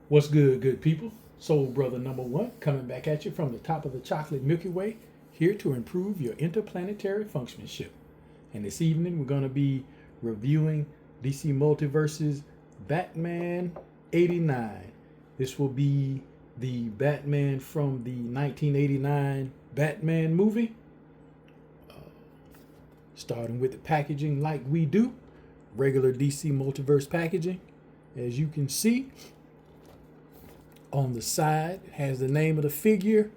What's good, good people? Soul Brother number one coming back at you from the top of the chocolate Milky Way, here to improve your interplanetary functionship. And this evening we're going to be reviewing DC Multiverse's Batman 89. This will be the Batman from the 1989 Batman movie. Starting with the packaging like we do. Regular DC Multiverse packaging. As you can see, on the side it has the name of the figure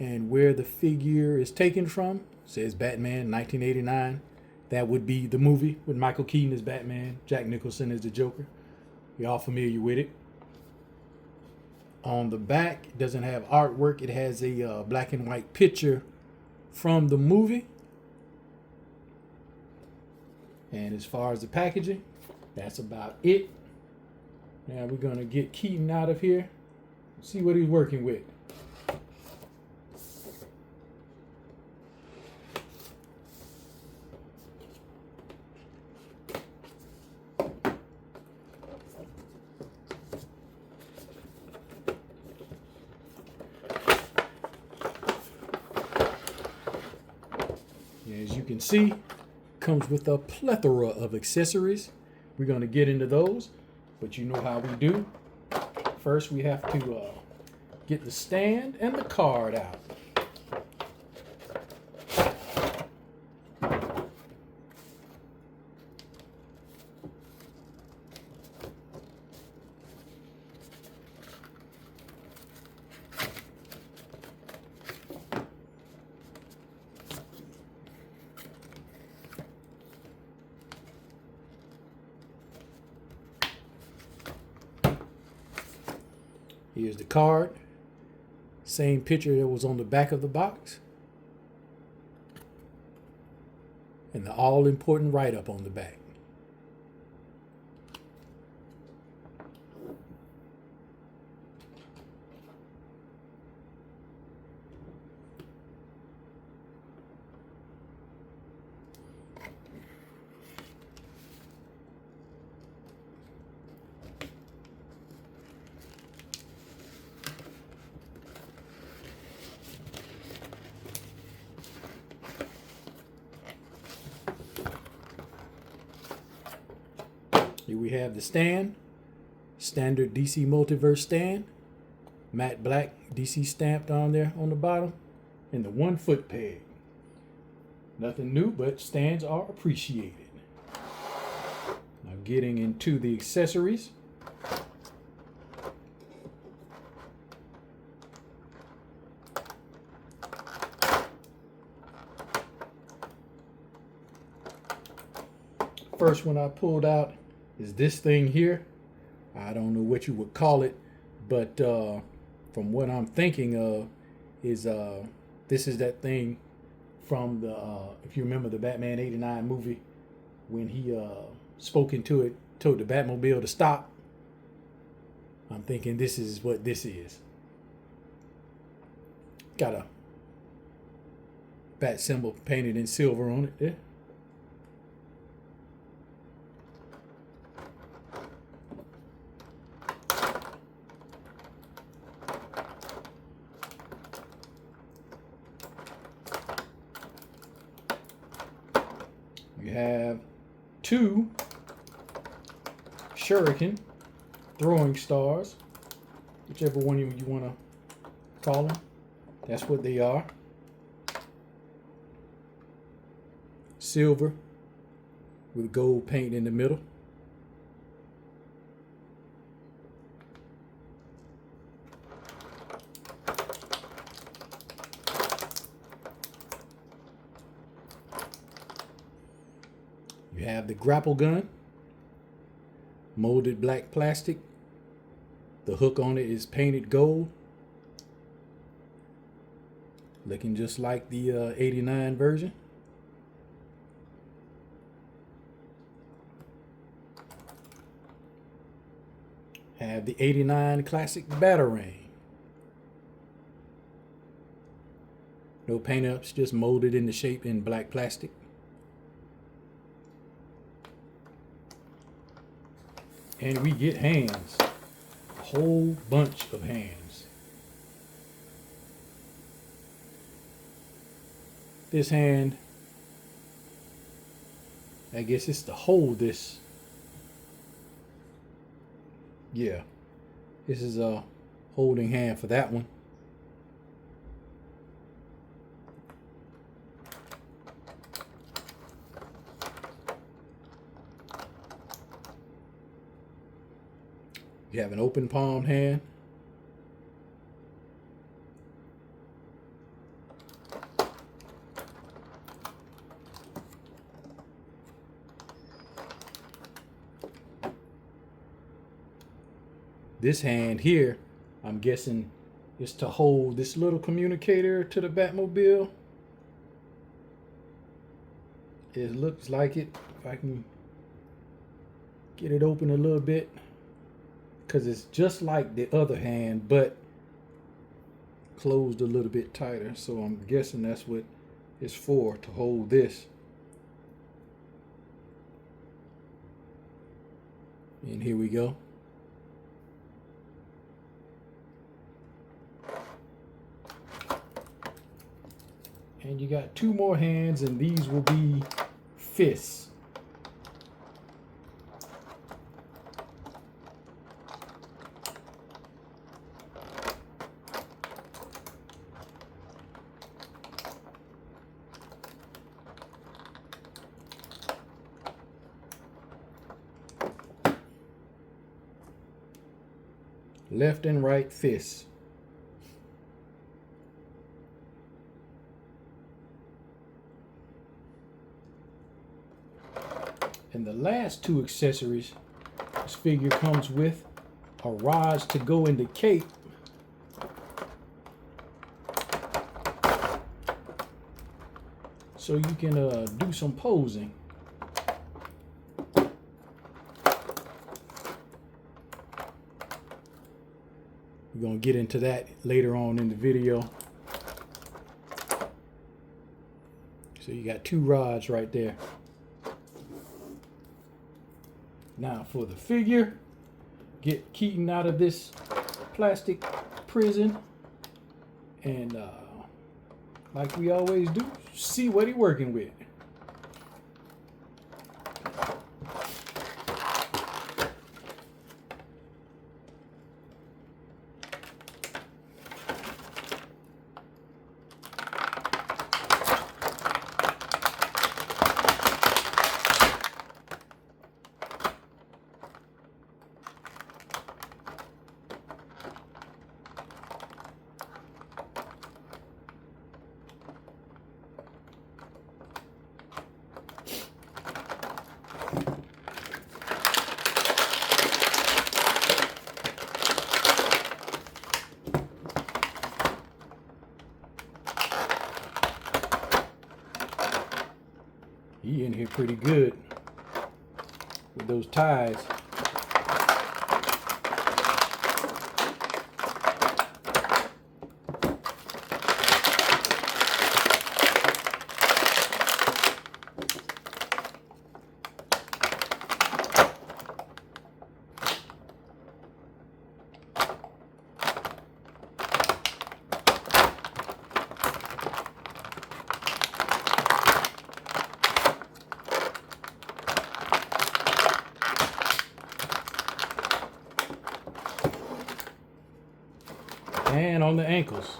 and where the figure is taken from. It says Batman 1989. That would be the movie with Michael Keaton as Batman, Jack Nicholson as the Joker. You're all familiar with it. On the back, it doesn't have artwork. It has a black and white picture from the movie. And as far as the packaging, that's about it. Now we're going to get Keaton out of here. See what he's working with. As you can see, comes with a plethora of accessories. We're going to get into those, but you know how we do. First, we have to get the stand and the card out. Here's the card. Same picture that was on the back of the box. And the all-important write-up on the back. Here we have the stand, standard DC Multiverse stand, matte black DC stamped on there on the bottom, and the 1 foot peg. Nothing new, but stands are appreciated. Now getting into the accessories. First one I pulled out is this thing here. I don't know what you would call it, but from what I'm thinking of is this is that thing from the if you remember the Batman 89 movie, when he spoke into it, told the Batmobile to stop. I'm thinking this is what this is. Got a bat symbol painted in silver on it there. You have 2 shuriken throwing stars, whichever one you want to call them. That's what they are. Silver with gold paint in the middle. You have the grapple gun, molded black plastic. The hook on it is painted gold, looking just like the 89 version. Have the 89 classic Batarang. No paint ups, just molded into shape in black plastic. And we get hands. whole bunch of hands. This hand, I guess it's to hold this. Yeah, this is a holding hand for that one. You have an open palm hand. This hand here, I'm guessing, is to hold this little communicator to the Batmobile. It looks like it. If I can get it open a little bit, because it's just like the other hand, but closed a little bit tighter. So I'm guessing that's what it's for, to hold this. And here we go. And you got two more hands, and these will be fists. Left and right fists. And the last two accessories this figure comes with are rods to go in the cape. So you can do some posing. We're going to get into that later on in the video. So you got two rods right there. Now for the figure, get Keaton out of this plastic prison, and like we always do, see what he's working with. He in here pretty good with those ties. And on the ankles.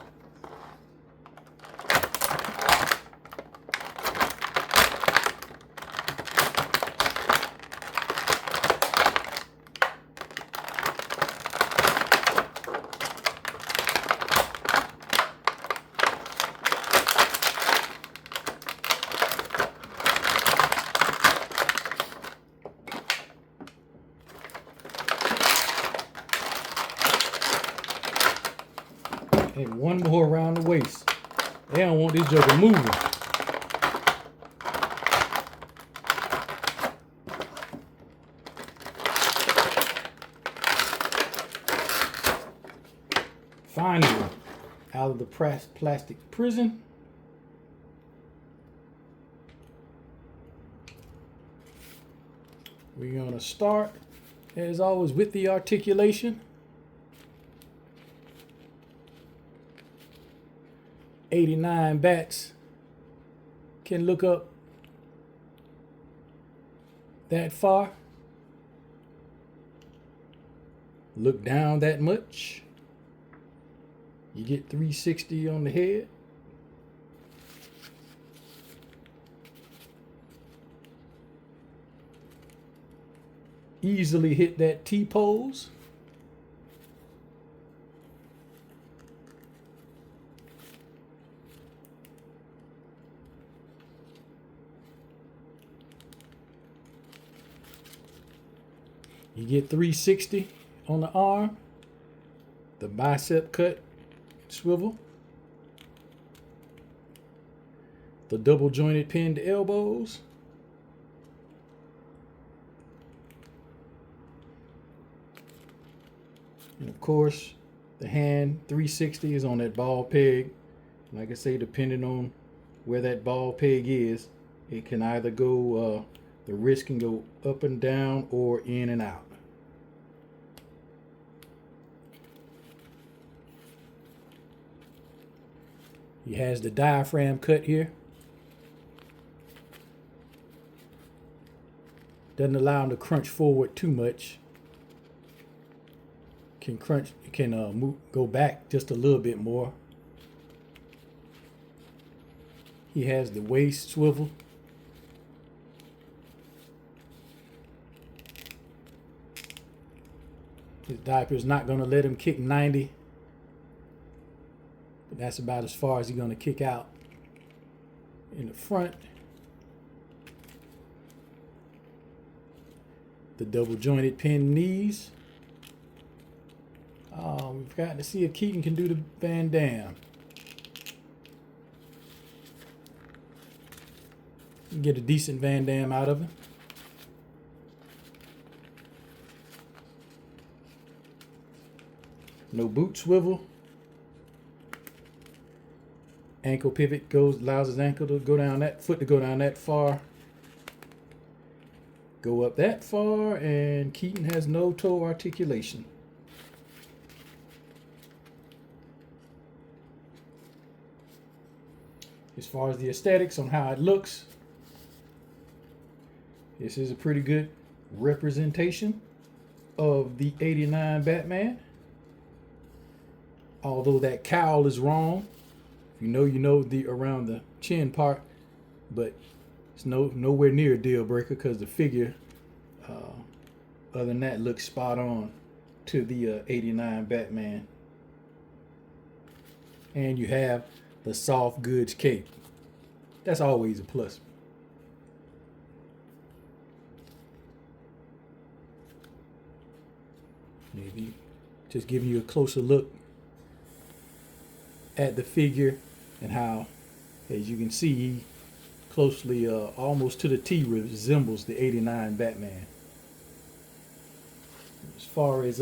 And one more around the waist. They don't want this joker moving. Finally, out of the plastic prison. We're going to start, as always, with the articulation. 89 bats can look up that far, look down that much. You get 360 on the head. Easily hit that T-pose. You get 360 on the arm, the bicep cut swivel, the double jointed pinned elbows, and of course the hand 360 is on that ball peg. Like I say, depending on where that ball peg is, it can either go, the wrist can go up and down or in and out. He has the diaphragm cut here. Doesn't allow him to crunch forward too much. Can crunch, can go back just a little bit more. He has the waist swivel. His diaper is not going to let him kick 90. But that's about as far as he's going to kick out in the front. The double jointed pinned knees. We've got to see if Keaton can do the Van Damme. Get a decent Van Damme out of him. No boot swivel. Ankle pivot allows his ankle to go down that foot to go down that far. Go up that far, and Keaton has no toe articulation. As far as the aesthetics on how it looks, this is a pretty good representation of the '89 Batman. Although that cowl is wrong. You know the around the chin part, but it's nowhere near a deal breaker because the figure, other than that, looks spot on to the '89 Batman. And you have the soft goods cape. That's always a plus. Maybe just giving you a closer look at the figure and how, as you can see, he closely, almost to the T, resembles the '89 Batman. As far as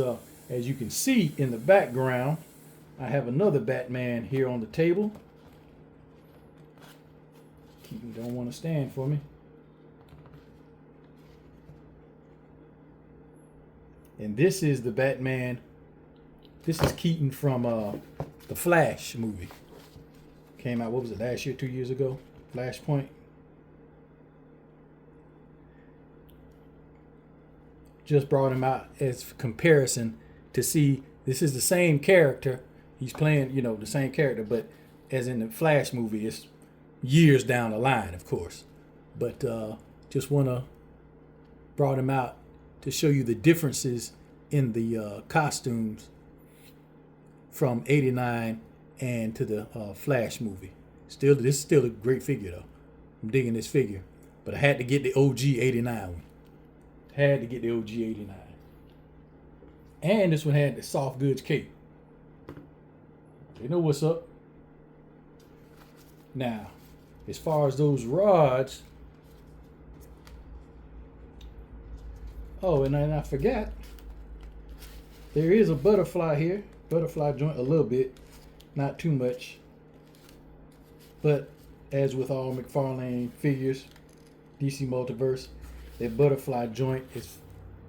you can see in the background, I have another Batman here on the table. Keaton don't want to stand for me. And this is the Batman. This is Keaton from the Flash movie. Came out, what was it, last year, 2 years ago? Flashpoint. Just brought him out as comparison to see this is the same character. He's playing, the same character, but as in the Flash movie, it's years down the line, of course. But just brought him out to show you the differences in the costumes from '89 and to the Flash movie. This is still a great figure though. I'm digging this figure, but I had to get the OG '89 one. Had to get the OG '89, and this one had the soft goods cape. You know what's up. Now, as far as those rods, and I forgot, there is a butterfly here. Butterfly joint a little bit, not too much. But as with all McFarlane figures, DC Multiverse, that butterfly joint, as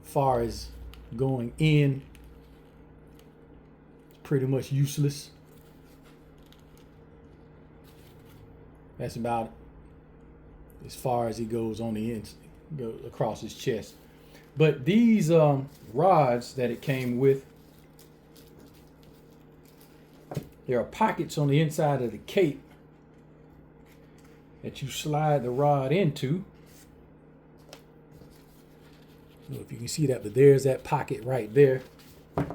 far as going in, is pretty much useless. That's about as far as he goes on the ends, go across his chest. But these rods that it came with, there are pockets on the inside of the cape that you slide the rod into. I don't know if you can see that, but there's that pocket right there. You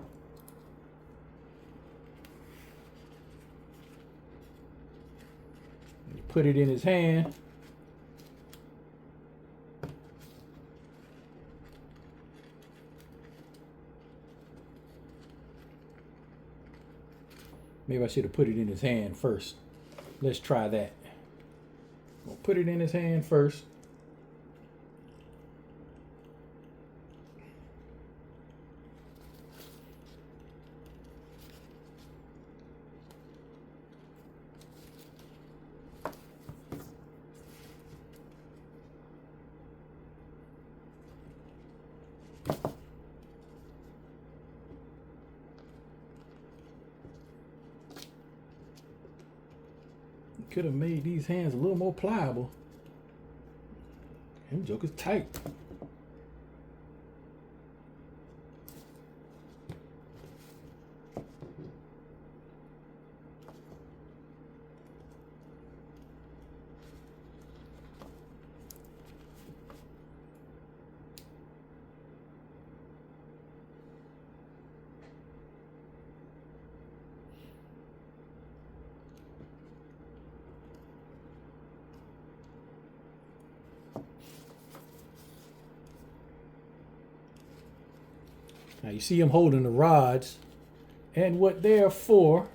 put it in his hand. Maybe I should have put it in his hand first. Let's try that. We'll put it in his hand first. Could have made these hands a little more pliable. Them jokers tight. Now you see him holding the rods, and what they're for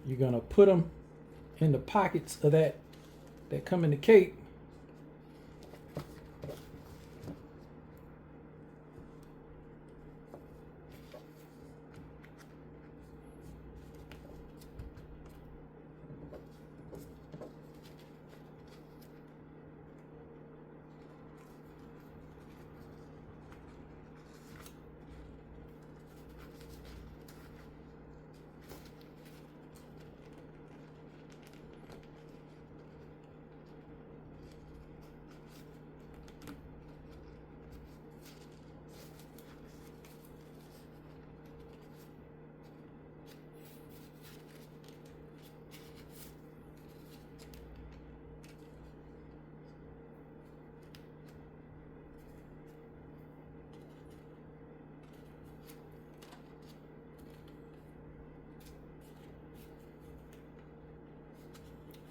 you're gonna put them in the pockets of that come in the cape.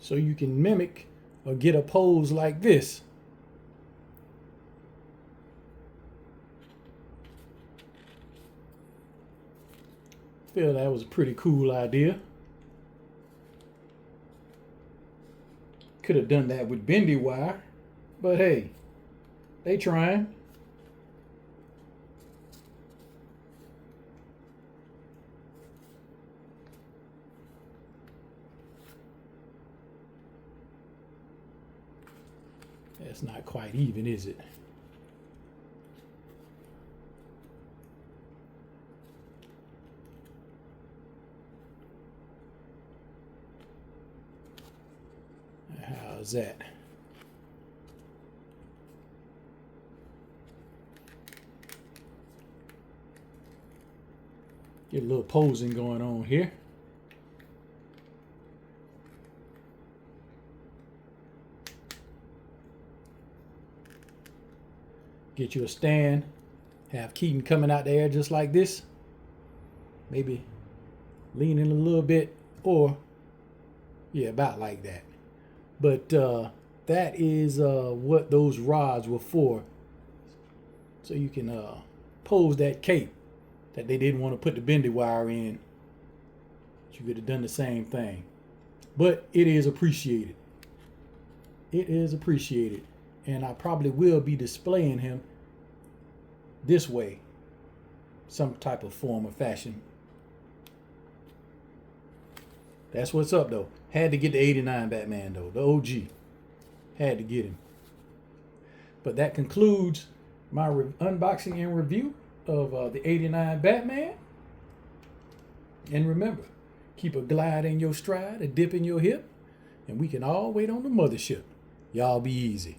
So you can mimic or get a pose like this. Feel that was a pretty cool idea. Could have done that with bendy wire, but hey, they trying. That's not quite even, is it? How's that? Get a little posing going on here. Get you a stand, have Keaton coming out there just like this, maybe leaning a little bit, or yeah, about like that. But that is what those rods were for, so you can pose that cape that they didn't want to put the bendy wire in. You could have done the same thing, but it is appreciated. It is appreciated. And I probably will be displaying him this way, some type of form or fashion. That's what's up, though. Had to get the 89 Batman, though. The OG. Had to get him. But that concludes my unboxing and review of the 89 Batman. And remember, keep a glide in your stride, a dip in your hip, and we can all wait on the mothership. Y'all be easy.